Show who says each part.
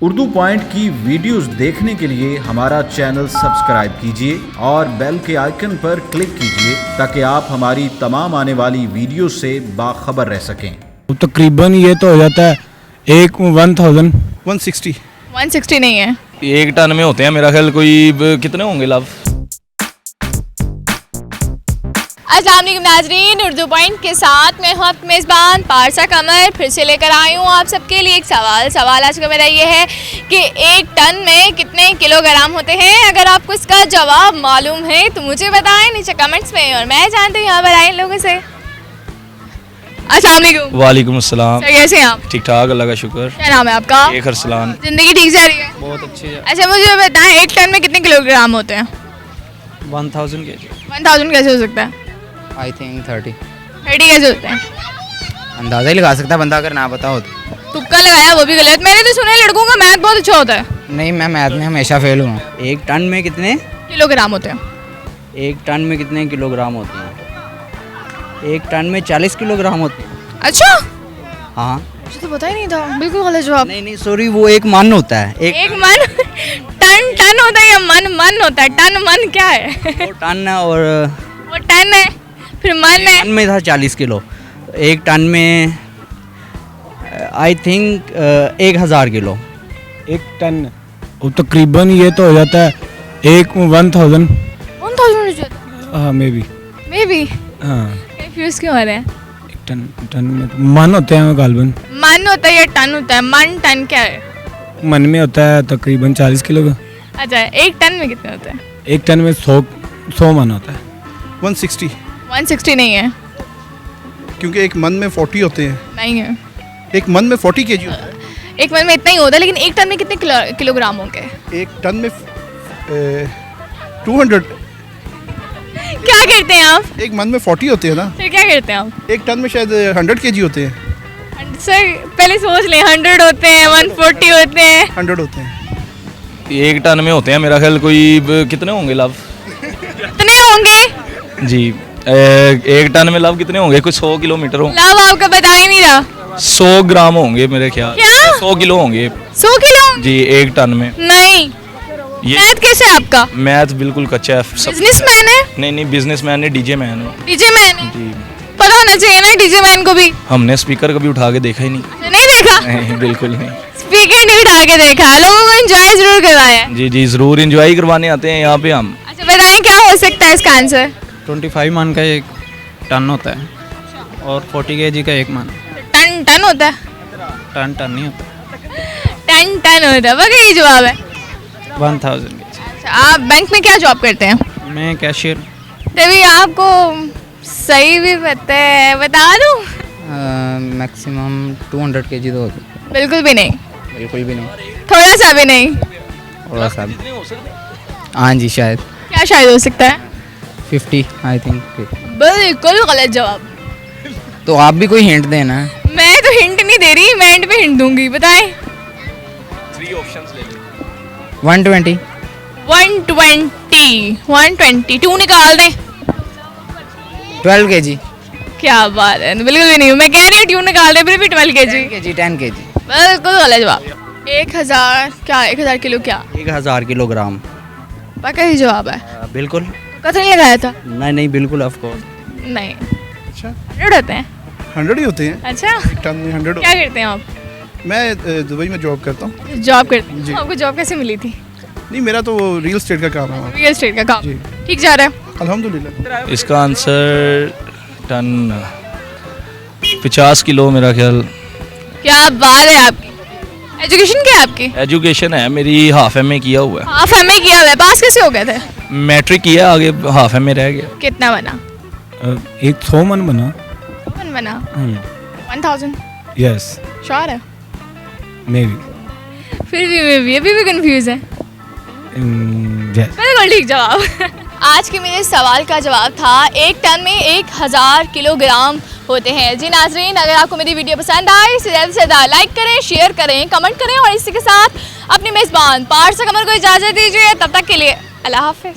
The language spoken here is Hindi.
Speaker 1: उर्दू पॉइंट की वीडियोस देखने के लिए हमारा चैनल सब्सक्राइब कीजिए और बेल के आइकन पर क्लिक कीजिए ताकि आप हमारी तमाम आने वाली वीडियो से बाखबर रह सकें।
Speaker 2: तकरीबन ये तो हो जाता है एक
Speaker 3: 160 नहीं है,
Speaker 4: एक टन में होते हैं मेरा ख्याल। कोई कितने होंगे लाभ?
Speaker 3: अस्सलाम वालेकुम नाजरीन, उर्दू पॉइंट के साथ मैं हूँ आपकी मेज़बान पारसा कमर। फिर से लेकर आई हूँ आप सबके लिए एक सवाल आज का मेरा ये है कि एक टन में कितने किलोग्राम होते हैं। अगर आपको इसका जवाब मालूम है तो मुझे बताएं नीचे कमेंट्स में, और मैं जानती हूँ यहाँ पर आए लोगों से। अस्सलाम वालेकुम।
Speaker 4: वालेकुम अस्सलाम।
Speaker 3: सर कैसे हैं आप?
Speaker 4: ठीक ठाक, अल्लाह का शुक्र।
Speaker 3: क्या नाम है आपका?
Speaker 4: एक अरसलान।
Speaker 3: जिंदगी ठीक जा रही है?
Speaker 4: बहुत अच्छी है।
Speaker 3: अच्छा मुझे बताएं एक टन में कितने किलोग्राम होते हैं?
Speaker 2: 1000 kg।
Speaker 3: 1000 कैसे हो सकता है?
Speaker 5: आई थिंक 30
Speaker 3: कैसे होते हैं?
Speaker 5: अंदाज़ा ही लगा सकता है बंदा अगर ना पता हो तो।
Speaker 3: तुक्का लगाया वो भी गलत। मैंने तो सुना है लड़कों का मैथ बहुत अच्छा होता है।
Speaker 5: नहीं, मैं मैथ में हमेशा फेल हुआ। एक टन में कितने
Speaker 3: किलोग्राम होते हैं?
Speaker 5: एक टन में कितने किलोग्राम होते हैं? एक टन में 40 किलोग्राम होते हैं।
Speaker 3: अच्छा,
Speaker 5: हाँ।
Speaker 3: मुझे तो पता ही नहीं था। बिल्कुल गलत जवाब।
Speaker 5: नहीं सॉरी, वो एक मन होता है।
Speaker 3: एक मन टन होता है या मन होता है? टन मन क्या है?
Speaker 5: वो टन और
Speaker 3: वो टन है, फिर मन है।
Speaker 5: टन में था 40 किलो। एक टन में आई थिंक 1000 किलो।
Speaker 2: एक टन तकरीबन ये तो हो जाता है एक 1000।
Speaker 3: 1000
Speaker 2: हाँ मे बी। हाँ
Speaker 3: कंफ्यूज क्यों हो रहे हैं?
Speaker 2: एक टन में तो मन होते हैं गालबन।
Speaker 3: मन होता है या टन होता है? मन टन क्या है?
Speaker 2: मन में होता है तकरीबन 40 किलो का।
Speaker 3: अच्छा, एक टन में कितने होते हैं?
Speaker 2: एक टन में 100 मन होता है।
Speaker 3: 160 नहीं है।
Speaker 6: क्योंकि एक मन में 40 होते हैं।
Speaker 3: नहीं है,
Speaker 6: एक मन में 40 kg होता है।
Speaker 3: एक मन में इतना ही होता है, लेकिन एक टन में कितने किलोग्राम होंगे?
Speaker 6: एक टन में 200।
Speaker 3: क्या करते हैं आप?
Speaker 6: एक मन में 40 होते हैं ना,
Speaker 3: फिर क्या करते हैं आप?
Speaker 6: एक टन में शायद 100 kg होते हैं।
Speaker 3: सर पहले सोच लें, 100 होते हैं, 140 होते हैं।
Speaker 6: 100 होते हैं।
Speaker 4: एक टन में होते हैं मेरा ख्याल। कोई कितने होंगे लाभ?
Speaker 3: कितने होंगे
Speaker 4: जी एक टन में लाभ कितने होंगे? कुछ 100 किलोमीटर हो।
Speaker 3: लाभ आपका बता ही नहीं रहा।
Speaker 4: 100 ग्राम होंगे मेरे ख्याल।
Speaker 3: क्या?
Speaker 4: 100 किलो होंगे
Speaker 3: 100 किलो?
Speaker 4: जी एक टन में।
Speaker 3: नहीं,
Speaker 4: ये
Speaker 3: मैथ कैसे है आपका?
Speaker 4: मैथ बिल्कुल कच्चा है।
Speaker 3: बिजनेसमैन है?
Speaker 4: नहीं बिजनेसमैन है, डीजे मैन है।
Speaker 3: डीजे मैन है?
Speaker 4: जी
Speaker 3: पता होना चाहिए ना डीजे मैन को भी।
Speaker 4: हमने स्पीकर कभी उठा के देखा ही नहीं।
Speaker 3: नहीं देखा?
Speaker 4: नहीं बिल्कुल नहीं।
Speaker 3: स्पीकर नहीं उठा के देखा, लोगों को एंजॉय जरूर करवाया है।
Speaker 4: जी जरूर एंजॉय करवाने आते हैं यहाँ पे हम।
Speaker 3: अच्छा बताएं क्या हो सकता है इसका आंसर?
Speaker 7: 25 मन का एक टन होता है और 40 kg का एक मन।
Speaker 3: टन होता है?
Speaker 7: टन नहीं होता।
Speaker 3: टन होता है, बस यही जवाब है।
Speaker 7: 1000 kg।
Speaker 3: अच्छा, आप बैंक में क्या जॉब करते हैं?
Speaker 7: मैं कैशियर।
Speaker 3: तभी आपको सही भी पता है, बता दूं?
Speaker 5: मैक्सिमम 200 kg तो होते हैं।
Speaker 3: बिल्कुल भी नहीं।
Speaker 5: बिल्कुल भी नहीं।
Speaker 3: थोड़ा सा भी नहीं।
Speaker 5: थोड़ा सा भी। हाँ जी, शायद
Speaker 3: क्या शायद हो सकता है?
Speaker 5: 50 आई थिंक।
Speaker 3: बिल्कुल गलत जवाब।
Speaker 5: तो आप भी कोई हिंट देना।
Speaker 3: मैं तो हिंट नहीं दे रही, मैं एंड पे हिंट दूंगी। बताएं।
Speaker 5: 120।
Speaker 3: 120 2 निकाल दें।
Speaker 5: 12 kg।
Speaker 3: क्या बात है, बिल्कुल भी नहीं। मैं कह रही हूँ ट्यून निकाल दे, फिर भी 12 kg।
Speaker 5: 10 kg।
Speaker 3: बिल्कुल गलत जवाब। 1000 क्या? 1000 किलो क्या?
Speaker 5: 1000 किलोग्राम।
Speaker 3: पक्का ही जवाब है?
Speaker 5: बिल्कुल।
Speaker 3: कतई नहीं लगाया था?
Speaker 5: नहीं बिल्कुल ऑफ कोर्स।
Speaker 3: नहीं।
Speaker 6: अच्छा,
Speaker 3: 100 होते हैं?
Speaker 6: 100 ही होते हैं।
Speaker 3: अच्छा,
Speaker 6: एक टन में 100
Speaker 3: क्या करते हैं आप?
Speaker 6: मैं दुबई में जॉब करता हूँ।
Speaker 3: जॉब करते हैं?
Speaker 6: जी।
Speaker 3: आपको जॉब कैसे मिली थी?
Speaker 6: नहीं, मेरा तो रियल स्टेट का काम है।
Speaker 3: रियल एस्टेट का काम
Speaker 6: जी।
Speaker 3: ठीक जा रहा है?
Speaker 6: अल्हम्दुलिल्लाह।
Speaker 4: इसका आंसर टन 50 किलो मेरा ख्याल।
Speaker 3: क्या बात है आपकी। एजुकेशन क्या है आपकी?
Speaker 4: एजुकेशन है मेरी, हाफ एमए किया हुआ है।
Speaker 3: हाफ एमए किया हुआ है। पास कैसे हो गए थे?
Speaker 4: मैट्रिक किया, आगे हाफ एमए रह गया।
Speaker 3: कितना बना?
Speaker 2: एक 100 मन बना।
Speaker 3: कौन बना? 1000
Speaker 2: यस
Speaker 3: श्योर है?
Speaker 2: May be.
Speaker 3: फिर भी मैं भी अभी भी कंफ्यूज है।
Speaker 2: यस
Speaker 3: बिल्कुल ठीक जवाब। आज के मेरे सवाल का जवाब था एक टन में 1000 किलोग्राम होते हैं। जी नाजरीन, अगर आपको मेरी वीडियो पसंद आए इसे ज़्यादा से ज़्यादा लाइक करें, शेयर करें, कमेंट करें, और इसी के साथ अपनी मेज़बान पारसा कमर को इजाज़त दीजिए। तब तक के लिए अल्लाह हाफ़िज़।